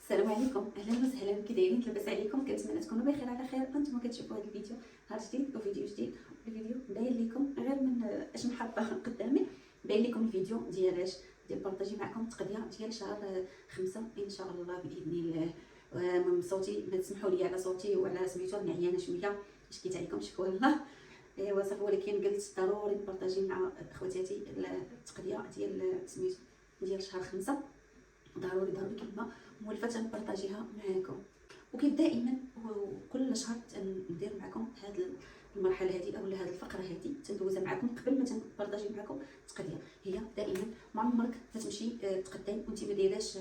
السلام عليكم، اهلا وسهلا. كي دايرين؟ لاباس عليكم؟ كنتمنى تكونوا بخير على خير. انتم كتشوفوا هذا الفيديو نهار جديد وفيديو جديد. الفيديو باين لكم غير من اش محطه قدامي، باين لكم الفيديو ديال بارطاجي معكم التقضيه ديال شهر 5 ان شاء الله باذن الله. من صوتي ما تسمحوا لي على صوتي وعلى سميتو، انا عيانه شويه، شكيت عليكم شكوى الله. ايوا صافي، ولكن قلت ضروري نبارطاجي مع خواتاتي التقضيه ديال سميتو ديال شهر 5. ضروري كلمه مولفه تنبارطاجيها معاكم. وكيف دائما وكل شهر ندير معكم هذه المرحله هذه اولا هذه الفقره هذه تندوزها معكم قبل ما تنبارطاجي معكم التقضيه. هي دائما ما عمرك تتمشي تقداي وانت ما دايراش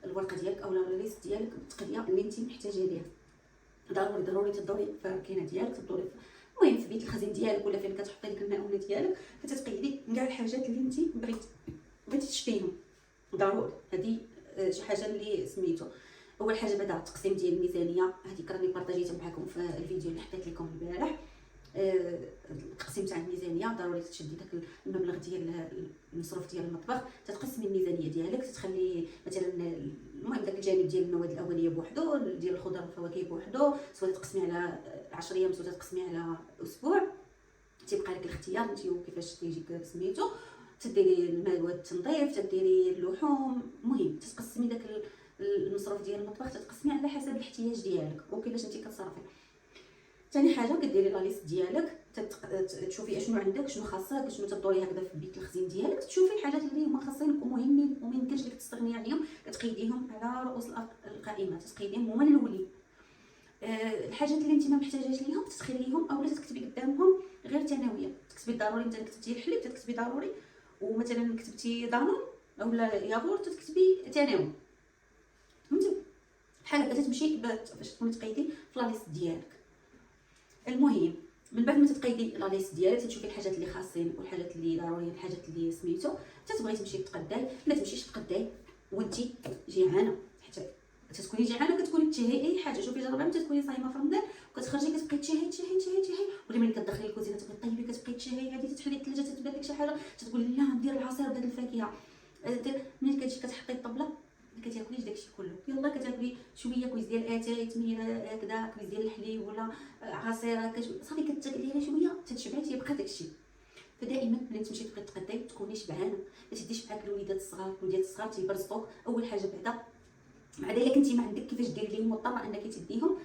الورقه ديالك اولا الليست ديالك التقضيه اللي انت محتاجه ليها. ضروري تدوري في الركينه ديالك، تدوري المهم في بيت الخزين ديالك ولا فين كتحطي ديك المؤونه ديالك، فتتقيدي كاع الحاجات اللي انت بغيتي تشريهم. ضروري هذه شي حاجه اللي سميتو. اول حاجه بعدا التقسيم ديال الميزانيه، هذيك راني بارطاجيتها معكم في الفيديو اللي حطيت لكم البارح. التقسيم تاع الميزانيه ضروري تشدي داك المبلغ ديال المصروف ديال المطبخ، تتقسمي الميزانيه ديالك، تتخلي مثلا المهم داك الجانب ديال المواد الاوليه بوحدو، ديال الخضر والفواكه بوحدو، سواء تقسمي على 10 ايام سواء تقسمي على اسبوع، تيبقى لك الاختيار انت وكيفاش تيجيك سميتو. تديري المواد التنظيف، تديري اللحوم، المهم تقسمي داك المصروف ديال المطبخ، تتقسمي على حسب الاحتياج ديالك وكيفاش انت كتصرفي. ثاني حاجه كديري لا ليست ديالك، تشوفي اشنو عندك، شنو خاصك، شنو تدوري هكذا في بيت الخزين ديالك، تشوفي الحاجات اللي هما خاصينك ومهمين وما يمكنش لك تستغني عليهم، كتقيديهم على رؤوس القائمه، تقيديهم هما الاولين. الحاجات اللي انت ما محتاجاش ليهم تتخليهم اولا تكتبي قدامهم غير ثانويه. تكتبي ضروري، انت كتبتي الحليب تكتبي ضروري، ومثلا كتبتي دانون اولا ياغورت تكتبي ثانوي. فهمتي؟ بحال هكا تمشي باش تكوني تقيدي في لا ليست ديالك. المهم من بعد ما تتقيدي لا ليست ديالك تشوفي الحاجات اللي خاصين والحاجات اللي ضروريه، الحاجات اللي سميتو تتبغي تمشي تقداي. ما تمشيش تقداي وانت جيعانه، حتى تكوني جيعانه كتكوني تشهي اي حاجه. شوفي جربي ملي تكوني صايمه في رمضان وكتخرجي كتبقاي تشهي ولا ملي كتدخلي الكوزينه تبقاي طيبي كتبقاي تشهي، هذه تتحلي الثلاجه تتبان لك شي حاجه تقولي لا ندير العصير بدل الفاكهه. ملي كتجي كتحطي الطبله ما كتاكليش داكشي كله، يلا كتاكلي شويه كويس ديال اتاي تميره هكذا، كويس ديال الحليب ولا عصير هكا صافي كتاكلي غير شويه تتشبعي تيبقى داكشي. فدائما ملي تمشي تبغي تقداي تكوني شبعانه، ما تديش معاك الوليدات الصغار. الوليدات الصغار تيبرزطوك. اول حاجه بعدا الا كنتي ما عندك كيفاش ديري ليهم مضطره انك تديهم،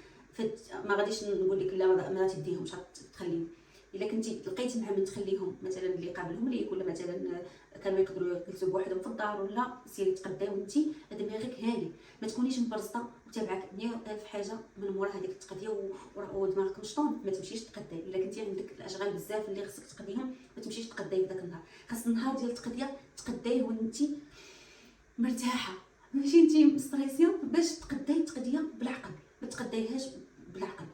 ما غاديش نقول لك لا ما تديهمش تخليهم. الا كنتي لقيتي مع من تخليهم مثلا اللي قابلهم ليك ولا مثلا كانوا يقدروا يجلسوا بوحدهم في الدار ولا سيري تقداي وانت دماغك هادي، ما تكونيش مبرزطه وتابعك 100,000 حاجه من مورا هذيك التقضيه ودماغك مشطون. ما تمشيش تقداي الا كنتي عندك الاشغال بزاف اللي خصك تقضيهم، ما تمشيش تقداي في داك النهار. خاص النهار ديال التقضيه تقدايه وانت مرتاحه، ماشي انت مستريسيه باش تقداي التقضيه بالعقل. ما تقدايهاش بالعقل،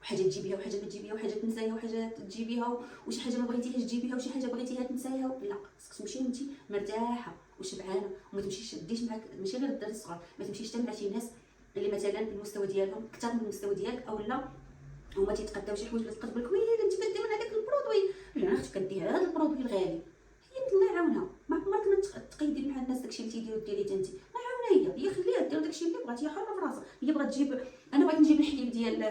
وحاجه تجيبيها وحاجه ما تجيبيها، وحاجه تنسايها وحاجه تجيبيها، وشي حاجه ما بغيتيهاش تجيبيها وشي حاجه بغيتيها تنسايها. لا، خصك تمشي وانت مرتاحه وشبعانه، وما تمشيش تديش معاك ماشي غير الدراري الصغار، ما تمشيش حتى مع شي ناس اللي مثلا المستوى ديالهم اكثر من المستوى ديالك اولا هما تيتقداو شي حوايج تقدر لك ويلي انت كدير من هذاك البرودوي. لا، خصك كدير هذا البرودوي الغالي. هي الله يعاونها، ما عمرك ما تقيدي مع الناس داكشي اللي تيديروا ديري انت. هي خليها دير داكشي اللي بغات، هي حره في راسها. هي بغات تجيب، انا بغيت نجيب الحليب ديال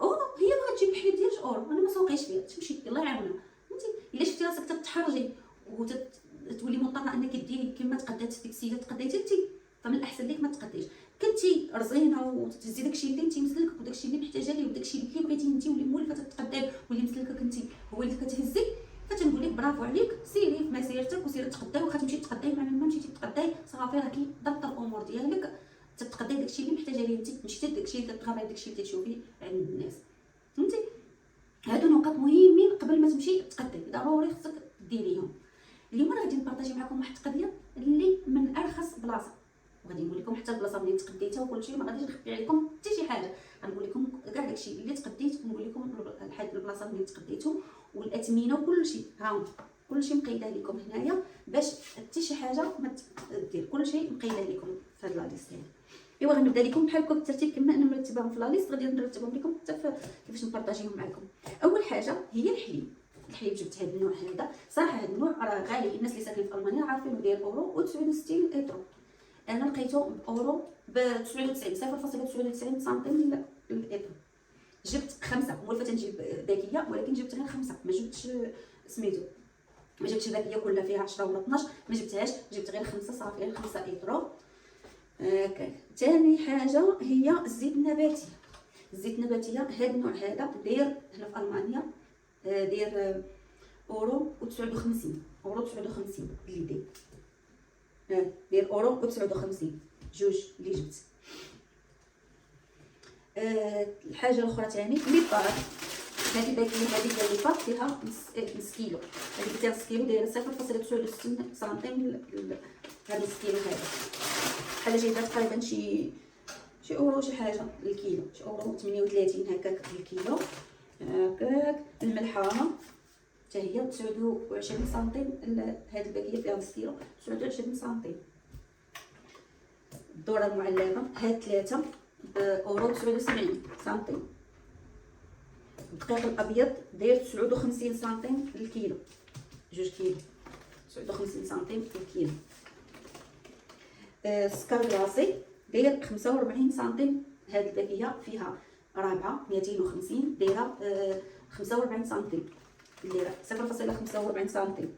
اورو، هي بغات تجيب الحليب ديال اورو، انا ما سوقيش فيها، تمشي الله يعاونها. فهمتي؟ الا شفتي راسك تتحرجي وتولي مضطره انك ديري كما تقدات ديك السيده تقديتي انت، فمن الاحسن ليك ما تقديش. كنتي رزينه وتهزي داكشي اللي انت مسلك وداكشي اللي محتاجه ليه وداكشي اللي بغيتي انت واللي مولفه تتقداي واللي مسلكك انت هو اللي كتهزي، فتنقول لك برافو عليك، سيري في مسيرتك وسيري تقداي. واخا تمشي تقداي مع ما مشيتي تقداي صافي راكي ضبط الامور ديالك، تتقداي داكشي اللي محتاجه ليه انت، ماشي داكشي اللي تتغري داكشي اللي تشوفيه عند الناس. فهمتي؟ هادو نقاط مهمين قبل ما تمشي تقداي، ضروري خصك ديريهم. اليوم انا غادي نبارطاجي معكم واحد القضيه اللي من ارخص بلاصه، وغادي نقول لكم حتى البلاصه منين تقديتها وكلشي، ما غاديش نخبي عليكم حتى شي حاجه، غنقول لكم كاع داكشي اللي تقديت ونقول لكم البلاصه منين تقديتو والاثمنه وكلشي. ها كلشي مقيده لكم هنايا باش حتى شي حاجه ما دير، كلشي مقيده لكم في هاد لا ليست هادي. ايوا غنبدا لكم بحال هكا بالترتيب كما انا مرتباهم في لا ليست، غادي نرتبهم لكم حتى كيفاش نبارطاجيهم معكم. اول حاجه هي الحليب جبت هذا النوع هذا، صراحه هذا النوع راه غالي، الناس اللي ساكنين في المانيا عارفين داير اورو و 69 ايطرو. انا لقيته باورو ب 99 0.99 سنتيم الابره. جبت 5 مولفه تنجيب باكيه، ولكن جبت غير 5، ما جبتش سميتو، ما جبتش الباكيه كلها فيها 10 ولا 12، ما جبتهاش، جبت غير 5 صافي، غير 5 ايطرو. هكاك. ثاني حاجه هي الزيت النباتي. الزيت النباتيه هذا النوع هذا داير هنا في المانيا، داير اورو و59 اورو 59 اللي داير اورو و59 جوج اللي جبت. الحاجه الاخرى ثاني لي بار. هذه الباكيه هذه ديال لي بار فيها نص كيلو، هذه ديال نص كيلو دايره 0.69 سنتيم. هذا نص كيلو هذا بحال جايبه تقريبا شي اورو شي حاجه الكيلو، شي اورو 38 هكاك الكيلو. هكاك. الملحه حتى هي 29 سنتيم، هذه الباكيه فيها نص كيلو 29 سنتيم. الذره المعلبه هاد 3 اورو 79 سنتيم. الدقيق الابيض داير 59 سنتيم للكيلو، 2 كيلو 59 سنتيم للكيلو. السكر الكلاصي داير 45 سنتيم، هاد الباكيه فيها رابعه 250 دايره 45 سنتيم، دايره 0.45 سنتيم.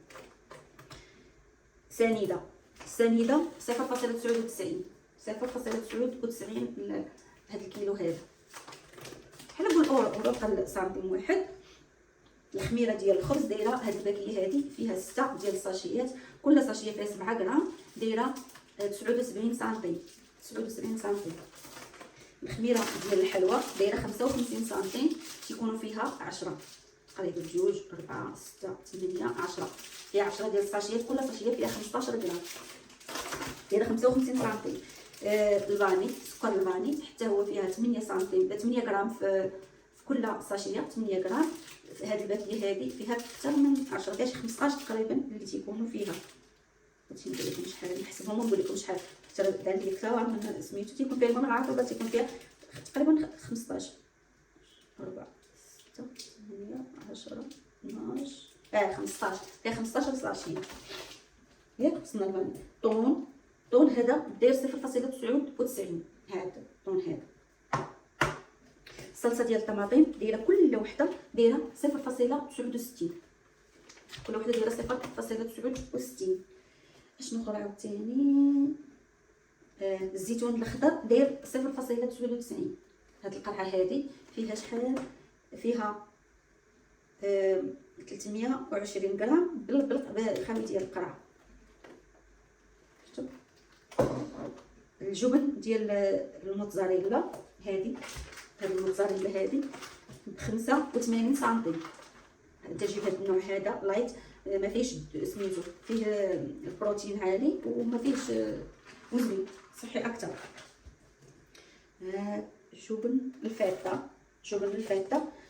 سنيده 0.99 هاد الكيلو هذا، بحال نقول اورو قل سنتيم واحد. الخميره ديال الخبز دايره هاد الباكيه هذه فيها 6 ديال الساشيات، كل ساشيه فيها 7 غرام، دايره 79 سنتيم 79 سنتيم. الخميره ديال الحلوى دايره 55 سنتيم، تيكونوا فيها 10 تقريبا 2 4 6 8 10، فيها 10 ديال الساشيات، كل ساشيه فيها 15 غرام، دايره 55 سنتيم. الفاني سكر الفاني حتى هو فيها 8 سنتيم 8 غرام في كل ساشيه 8 غرام. هذه الباكيه هذه فيها اكثر من 10، فيها شي 15 تقريبا اللي تيكونوا فيها. هادشي نقول لكم شحال نحسبهم ونقول لكم شحال، حتى عندي كثار من سميتو تيكون فيها ما عارفه ولا تيكون فيها تقريبا 15 4 6 8 10 12 15 فيها 15 ساشيه. ياك وصلنا لهنا. طون هذا داير 0.99 هذا طون هذا. الصلصه ديال الطماطم دايره كل وحده دايره 0.69، كل وحده دايره 0.69. اشنو اخرى عاوتاني؟ الزيتون الاخضر داير 0.99. هاد القرعه هذه فيها شحال؟ فيها 320 غرام بالخامه ديال القرعه. شفتوا الجبن ديال الموتزاريلا هذه، هاد الموتزاريلا هذه ب 85 سنتيم. تجيب هاد النوع هذا لايت، ما فيهش سميتو، فيه البروتين عالي وما فيهش وزني صحي اكثر. جبن الفته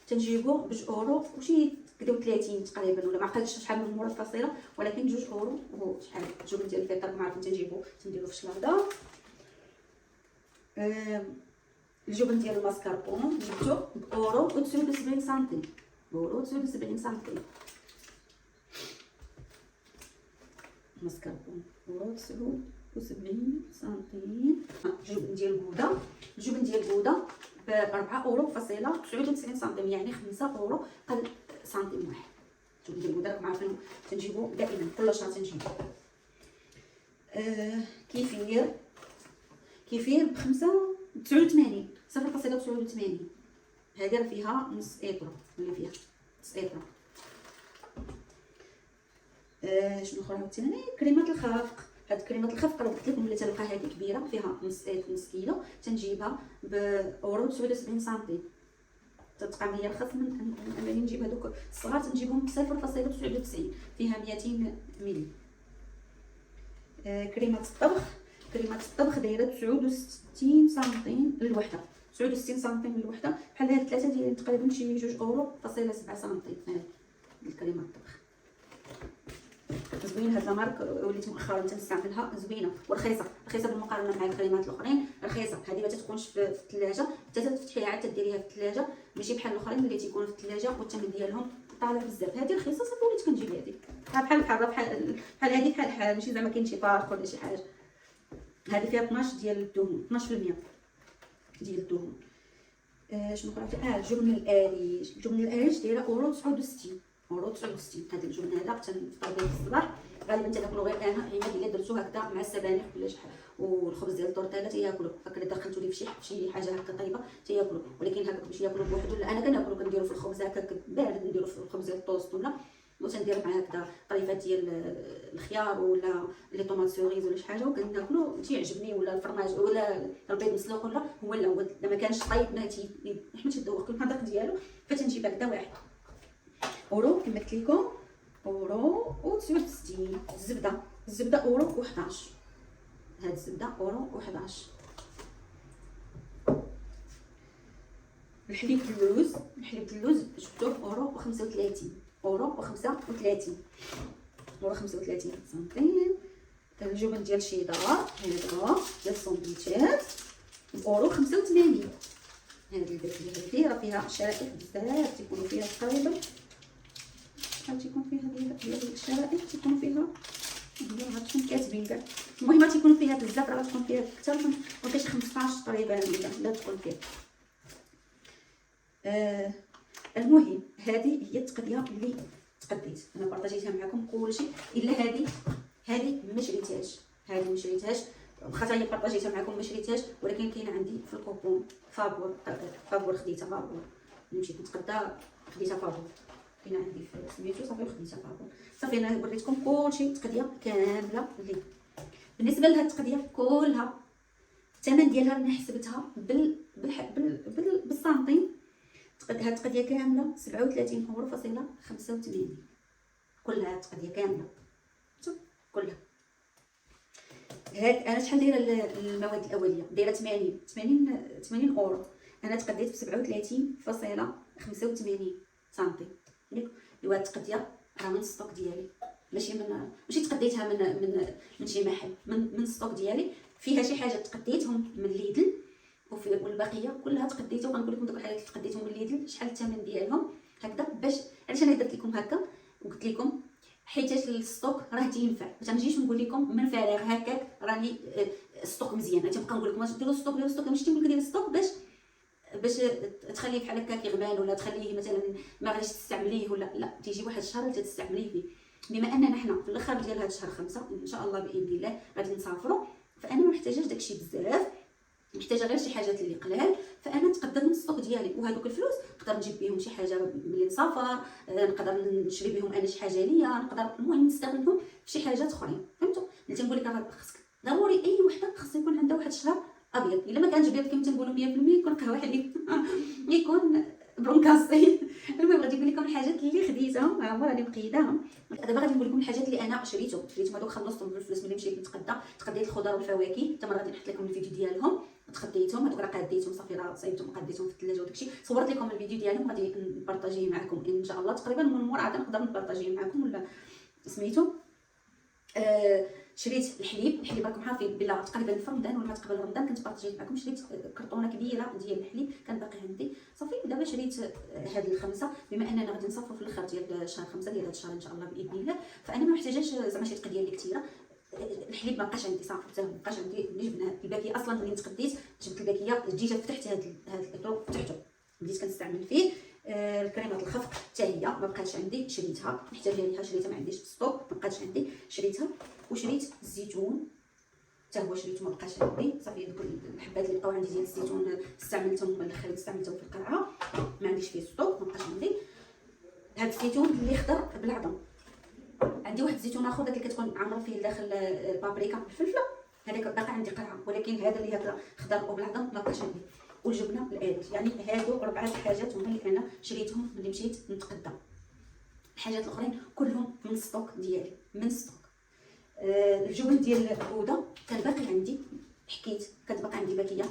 تنجيبو ب2 اورو وشي كداو 30 تقريبا، ولا ما عقلتش شحال من مره الفصيله، ولكن 2 اورو وشحال. الجبن ديال الفته ما عرفتش تنجيبو تنديرو في الشلاضه. الجبن ديال الماسكاربون جبتو باورو و79 سنتيم، اورو 79 سنتيم. ماسكاربون اورو 79 سنتيم. الجبن ديال الجوده ب 4 اورو فاصله 99 سنتيم، يعني 5 اورو قل سنتيم واحد. الجبن ديال الجوده راكم عارفين تنجيبو دائما كل شهر تنجيبو. كيفير ب 89 0.89، هذه راه فيها نص ايطرو، اللي فيها نص ايطرو. شنو اخرى عاوتاني؟ كريمه الخفق. هاد كريمه الخفق راه قلت لكم بلي تلقى هذه كبيره فيها نص كيلو، تنجيبها ب اورو 79 سنتيم. تتبقى هي رخص من انني نجيب هذوك الصغار، تنجيبهم ب 0.99، فيها 200 ملي. كريمه الطبخ دايره 69 سنتيم للوحده، 69 سنتيم للوحده. بحال هاد 3 ديال تقريبا شي 2 اورو فاصله 7 سنتيم. هاد الكريمه الطبخ زوينه، هاد المارك وليت مؤخرا تنستعملها، زوينه ورخيصه بالمقارنه مع الكريمات الاخرين. رخيصه، هذه ما تتكونش في الثلاجه، حتى تفتحيها عاد تديريها في الثلاجه، ماشي بحال الاخرين اللي تيكونوا في الثلاجه والثمن ديالهم طالع بزاف. هذه رخيصه صافي وليت كنجيب هذه بحال هذه بحال ماشي زعما كاين شي فرق ولا شي حاجه. هذه فيها 12 ديال الدهون، 12% ديال الدهون. شنو قرات؟ الجبن القريش. الجبن القريش دايره اورو 69 اورو 69. هذا الجبن هذا تنفطر به في الصباح، غالبا تناكلو غير انا عماد الا درتو هكذا مع السبانخ ولا شحال، والخبز ديال الطورتيلا تياكلو هكا، دخلتو ليه فشي حاجه هكا طيبه تياكلو. ولكن هكا باش ياكلو بوحدو لا، انا كناكلو كنديرو في الخبز هكا بارد، نديرو في الخبز ديال الطوست ولا وتندير معاه هكذا طريفات ديال الخيار ولا لي طوماط سوريز ولا شي حاجه وكناكلو تيعجبني. ولا الفرماج ولا البيض مسلوق ولا هو الاول، الا ما كانش طيب ما يحملش يذوق المذاق ديالو، فتنجيب هكذا واحد. اورو كما قلت لكم، اورو و69. الزبده اورو و11. هاد الزبده اورو و11. الحليب اللوز جبتوه اورو و35 اورو و35 سنتيم. الجبن ديال الشيدار هذا ديال الساندويتشات اورو 85. هذه الباكيه هذه راه فيها شرائح بزاف، تيكونوا فيها تقريبا شحال تيكون فيها ديال الشرائح، تيكون فيها ما عرفتش كاتبين كاع، المهم تيكون فيها بزاف، راه تكون فيها حتى ما كاينش 15 تقريبا لا تكون فيها. المهم هذه هي التقديه اللي تقديت انا بارطاجيتها معكم كلشي، الا هذه ما شريتهاش، هذه ما شريتهاش واخا هي بارطاجيتها معكم ما شريتهاش، ولكن كاين عندي في الكوبون فابور خديتها فابور، ملي مشيت نتقدى خديتها فابور، كاين عندي في سميتو صافي خديتها فابور. صافي انا وريتكم كلشي التقديه كامله. اللي بالنسبه لهاد التقديه كلها الثمن ديالها انا حسبتها بالسنتيم. هاد التقديه كامله 37 اورو فاصله 85. كلها التقديه كامله كلها. هاد انا شحال دايره المواد الاوليه؟ دايره 80 اورو. انا تقديت ب 37.85 سنتيم. ايوا التقديه راه من الستوك ديالي، ماشي تقديتها من شي محل، من الستوك ديالي. فيها شي حاجه تقديتهم من ليدل والبقيه كلها تقديتها. وغنقول لكم دوك الحاجات اللي تقديتهم من ليدل شحال الثمن ديالهم هكذا. باش علاش انا درت لكم هكا وقلت لكم؟ حيت الستوك راه تينفع، باش ما نجيش نقول لكم من فراغ هكاك راني الستوك مزيان، تنبقى نقول لكم ديروا الستوك ماشي تنقول لك دير الستوك باش تخليه بحال هكاك يغمال، ولا تخليه مثلا ما غاديش تستعمليه ولا لا، تيجي واحد الشهر اللي تستعمليه فيه. بما اننا حنا في الاخر ديال هذا الشهر 5 ان شاء الله باذن الله غادي نسافروا، فانا ما محتاجاش داكشي بزاف، محتاجه غير شي حاجات اللي قلال. فانا نتقدم من السوق ديالي، وهذوك الفلوس نقدر نجيب بهم شي حاجه ملي نسافر، نقدر نشري بهم انا شي حاجه ليا، نقدر المهم نستغلهم في شي حاجات اخرين. فهمتوا؟ اللي تنقول لك راه خصك ضروري اي وحده خص يكون عندها واحد الشهر ابيض، الا ما كانش ابيض كما تنقولوا 100% يكون قهوه حليب يكون برونكاسي. المهم غادي نقول لكم الحاجات اللي خديتهم، ها هما راني مقيداهم. دابا غادي نقول لكم الحاجات اللي انا شريتهم هذوك خلصتهم بالفلوس ملي مشيت نتقدى. تقديت الخضر والفواكه، حتى غادي نحط لكم الفيديو ديالهم. تقديتهم هذوك راه قاديتهم صافي، راه صايبتهم وقديتهم في الثلاجه وداكشي. صورت لكم الفيديو ديالهم غادي نبارطاجيه معكم ان شاء الله تقريبا من مور عاد نقدر نبارطاجيه معكم ولا سميتو. شريت الحليب راكم عارفين بلا تقريبا في رمضان ولا قبل رمضان كنت بارطاجيت معكم. شريت كرتونه كبيره ديال الحليب كان باقي عندي صافي. دابا شريت هاد الخمسه، بما اننا غادي نصافروا في الاخر ديال شهر 5 ديال هاد الشهر ان شاء الله باذن الله، فانا ما محتاجاش زعما شي تقديه اللي كثيره. الحليب ما بقاش عندي صافي، حتى ما بقاش عندي. ملي جبنا الباكيه اصلا ملي تقديت جبت الباكيه جيت فتحت هاد الاطروق فتحته بديت كنستعمل فيه. الكريمات الخفق حتى هي ما بقاتش عندي، شريتها محتاجه ليها شريتها، ما عنديش ستوك ما بقاتش عندي شريتها. وشريت الزيتون حتى هو شريته ما بقاش عندي صافي. دوك الحبات اللي بقاو عندي ديال الزيتون استعملتهم الاخرين استعملتهم في القرعه، ما عنديش فيه ستوك ما بقاش عندي. هاد الزيتون اللي خضر بالعظم، عندي واحد الزيتون اخر داك اللي كتكون عامره فيه داخل البابريكا بالفلفله، هذاك باقي عندي قرعه، ولكن هذا اللي هكا خضر وبالعظم ما بقاش عندي. والجبنه القريش. يعني هادو 4 الحاجات هما اللي انا شريتهم ملي مشيت نتقدى. الحاجات الاخرين كلهم من الستوك ديالي، من الستوك. الجبن ديال البوده كان باقي عندي، حكيت كانت باقي عندي باكيه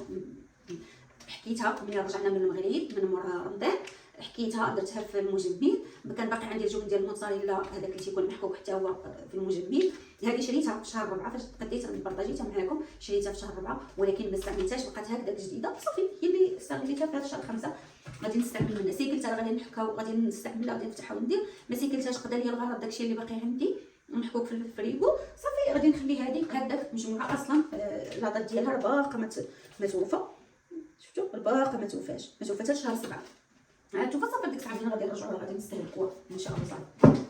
حكيتها ملي رجعنا من المغرب من مورا رمضان، حكيتها درتها في المجمد. كان باقي عندي الجبن ديال الموتزاريلا هذاك اللي تيكون محكوك حتى هو في المجمد. هذه شريتها في شهر 4 فاش تقديت بارطاجيتها معكم، شريتها في شهر 4 ولكن ما استعملتهاش، بقات هكذاك جديده صافي. هي اللي استغليتها في هذا الشهر 5 غادي نستعمل منها. سيكلتها غادي نحكاو غادي نستعملها غادي نفتحها وندير، ما سيكلتهاش قدا ليا الغرض داكشي اللي باقي عندي محكوك في الفريغو. صافي غادي نخلي هذيك هكذاك مجموعه اصلا لاطات ديالها باقا متوفى. شفتوا الباقه ما توفاش حتى شهر 7 عاد توفى. صافي ديك الساعه غادي نرجعوها غادي نستهلكوها ان شاء الله. صافي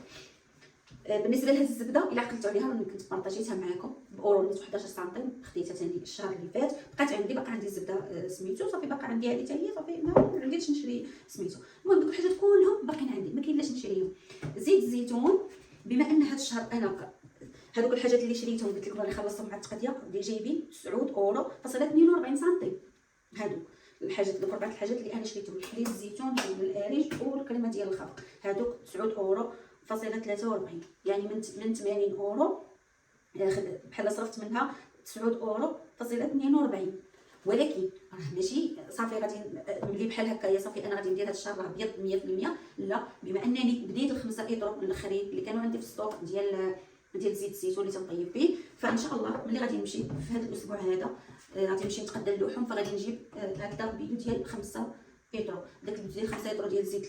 بالنسبه لهاد الزبده الا عقلتوا عليها راني كنت بارطاجيتها معكم باورو 11 سنتيم، خديتها ثاني الشهر اللي فات. بقات عندي باقا عندي الزبده سميتو صافي باقا عندي هذه حتى هي صافي ما عنديش نشري سميتو. المهم دوك الحاجات كلهم باقيين عندي ما كاين لاش نشريهم. زيت الزيتون بما ان هاد الشهر انا هذوك الحاجات اللي شريتهم قلت لكم راني خلصتهم مع التقديه اللي جايبين 9 اورو فاصله 42 سنتيم. هادو الحاجات دوك 4 الحاجات اللي انا شريتهم الحليب الزيتون والاريج والكريمه ديال الخفق هادوك 9 اورو فاصله 43 يعني من 80 اورو بحال صرفت منها 9 اورو فاصله 42. ولكن راه ماشي صافي غادي ملي بحال هكايا صافي انا غادي ندير هذا الشهر راه ابيض 100%. لا بما انني بديت الخمسه ايطرو الاخرين اللي كانوا عندي في السوق ديال زيت الزيتون اللي تنطيب به فان شاء الله ملي غادي نمشي في هذا الاسبوع هذا غادي نمشي نتقدى اللحوم فغادي نجيب هكذا بيدو ديال 5 ايطرو. داك البيدو ديال 5 ايطرو ديال الزيت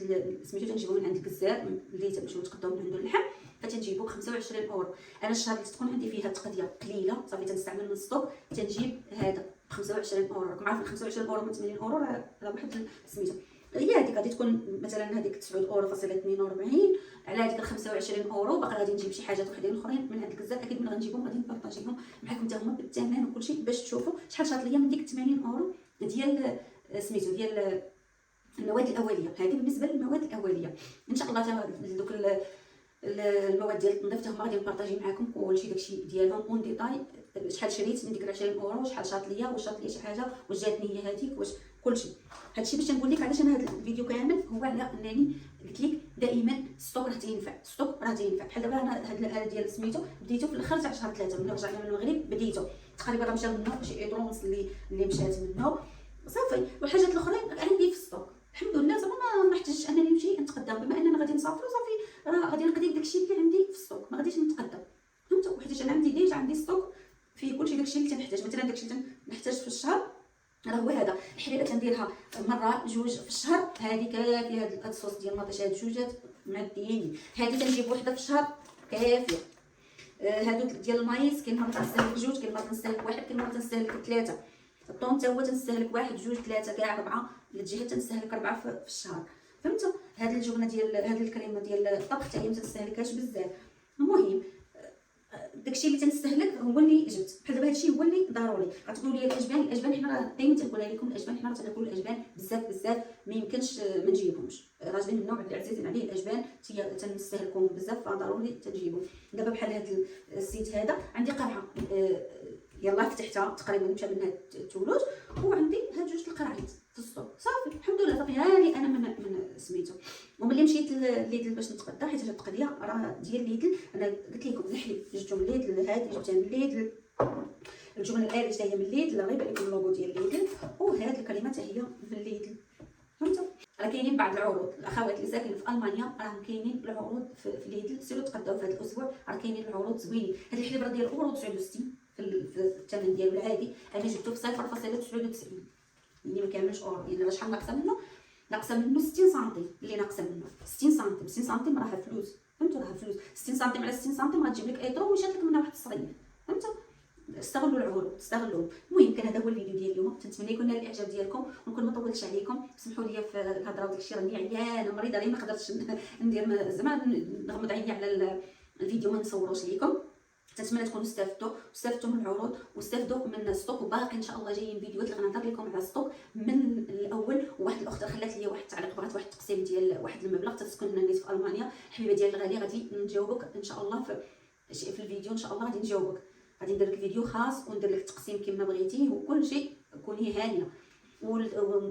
سميتو تنجيبو من عند الكزار اللي تنمشيو نتقداو من عنده اللحم فتنجيبو ب 25 اورو. انا الشهر اللي تكون عندي فيها التقديه قليله صافي تنستعمل من السطوك تنجيب هذا ب 25 اورو. راكم عارفين 25 اورو من 80 اورو راه واحد سميتو هي هذيك غادي تكون مثلا هذيك 9 اورو فاصله 42 على هذيك 25 اورو. باقي غادي نجيب شي حاجات وحدين اخرين من عند الكزار اكيد ملي غنجيبهم غادي نبارطاجيهم معكم حتى هما بالثمن وكلشي باش تشوفوا شحال شاط ليا من ديك 80 اورو ديال سميتو ديال المواد الاوليه. هذه بالنسبه للمواد الاوليه ان شاء الله. دوك المواد ديال التنظيف حتى هما غادي نبارطاجي معكم كلشي داكشي ديالهم اون ديتاي شحال شريت من ديك 20 اورو شحال شاط ليا واش شاط ليا شي حاجه واش جاتني هي هذيك واش كلشي. هادشي باش نقول لك علاش انا هذا الفيديو كامل هو على انني قلت لك دائما الستوك راه تينفع. الستوك راه تينفع بحال دابا انا هذا ديال سميتو بديتو في الاخر تاع شهر 3 ملي رجعنا من المغرب بديتو تقريبا راه مشى منه شي ايطرو ونص اللي مشات منه صافي. والحاجات الاخرين عندي في الستوك الحمد لله زعما ما نحتاجش انني نمشي نتقدم بما اننا غادي نسافروا صافي راه غادي نقضي داكشي اللي عندي في الستوك ما غاديش نتقدم فهمتوا. وحيت انا عندي ديجا عندي ستوك في كلشي داكشي اللي تنحتاج. مثلا داكشي اللي تنحتاج في الشهر راه هو هذا الحليبه تنديرها مره جوج في الشهر هذه كافيه. هاد الصوص ديال المطيش هاد جوجات معديين هذه تنجيب وحده في الشهر كافيه. هادو ديال المايس كاين مره تنستهلك جوج كاين مره تنستهلك واحد كاين مره تنستهلك 3. الطون حتى هو تنستهلك واحد جوج 3 كاع 4 للجهه تنستهلك 4 في الشهر فهمتوا. هاد الجبنه ديال هاد الكريمه ديال الطبخ حتى هي ما تنستهلكهاش بزاف. المهم داكشي اللي تنستهلك هو اللي جبت بحال دابا هادشي هو اللي ضروري. غتقولوا لي الاجبان حنا راه دائما تنقولها لكم الاجبان حنا تناكلوا الاجبان بزاف ما يمكنش ما نجيبهمش. راجلين من النوع اللي عزيزين عليه الاجبان تنستهلكوهم بزاف فضروري تنجيبهم. دابا بحال هاد الزيت هذا عندي قرعه يلاه فتحتها تقريبا مشى منها الثلوج وعندي هاد جوج القرعيت في السوق صافي الحمد لله. صافي هاني انا من سميتو. وملي مشيت لليدل باش نتقدى حيت هاد التقديه راه ديال ليدل انا قلت لكم الحليب جبتو من ليدل هادي جبتها من ليدل الجبن الاريج حتى هي من ليدل الله يبارك لكم اللوغو ديال ليدل وهاد الكريمه حتى هي من ليدل فهمتوا. راه كاينين بعض العروض الاخوات اللي ساكنين في المانيا راه كاينين العروض في ليدل سيروا تقداو في هذا الاسبوع راه كاينين العروض زوينين. هاد الحليب راه ديال اورو 69 في الثمن ديالو العادي انا جبته في 0.99 اللي ما كاملش اورو يعني شحال ناقصه منه 60 سنتيم اللي ناقصه منه 60 سنتيم راها فلوس فهمتوا. راها فلوس 60 سنتيم على 60 سنتيم غتجيب لك ايطرو ومشات لك منها واحد الصغير فهمتوا. استغلوا العروض استغلوهم. المهم كان هذا هو الفيديو ديال اليوم تنتمنى يكون نال الاعجاب ديالكم ونكون ما طولتش عليكم. سمحوا لي في الهضره وداكشي راني عيانه مريضه راني ما قدرتش ندير زعما نغمض عيني على الفيديو ما نصوروش ليكم. تنتمنى تكونوا استفدتوا من العروض واستفدوا من الستوك وباقي ان شاء الله جايين فيديوهات اللي غنهضر لكم على الستوك من الاول. وواحد الاخت خلات لي واحد التعليق بغات واحد التقسيم ديال واحد المبلغ تسكن هنا في المانيا الحبيبه ديال الغاليه غادي نجاوبك ان شاء الله في الفيديو ان شاء الله غادي نجاوبك غادي ندير لك فيديو خاص وندير لك التقسيم كما بغيتيه وكل شيء كوني هانيه.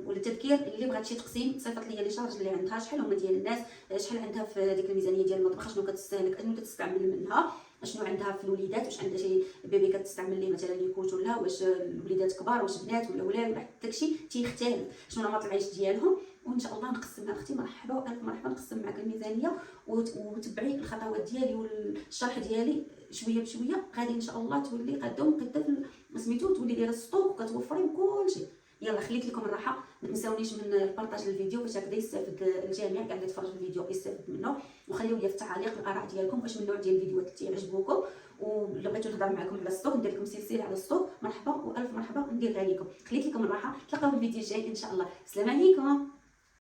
والتذكير اللي بغات شي تقسيم صيفط لي لي شارج اللي عندها شحال هما ديال الناس شحال عندها في ديك الميزانيه ديال المطبخ شنو كتستهلك شنو كتستعمل منها شنو عندها في الوليدات واش عندها شي بيبي كتستعمل ليه مثلا ليكوت ولا واش الوليدات كبار واش بنات ولا ولاد ولا داكشي تيختلف شنو نمط العيش ديالهم. وان شاء الله نقسمها اختي مرحبا الف مرحبا نقسم معك الميزانيه وتبعي الخطوات ديالي والشرح ديالي شويه بشويه غادي ان شاء الله تولي قاده ومقده سميتو تولي دايره السطوك وكتوفري كلشي. يلا خليت لكم الراحه، ما تنساونيش من البارطاج الفيديو باش هكذا يستافد الجميع كاع اللي يتفرج في الفيديو يستافد منه. وخليو لي في التعاليق الاراء ديالكم، واش من نوع ديال الفيديوهات تيعجبوكم، ولا بغيتو نهضر معكم على الستوك ندير لكم سلسله على الستوك، مرحبا والف مرحبا نديرها لكم. خليت لكم الراحه، تلقاو في الفيديو الجاي ان شاء الله. السلام عليكم.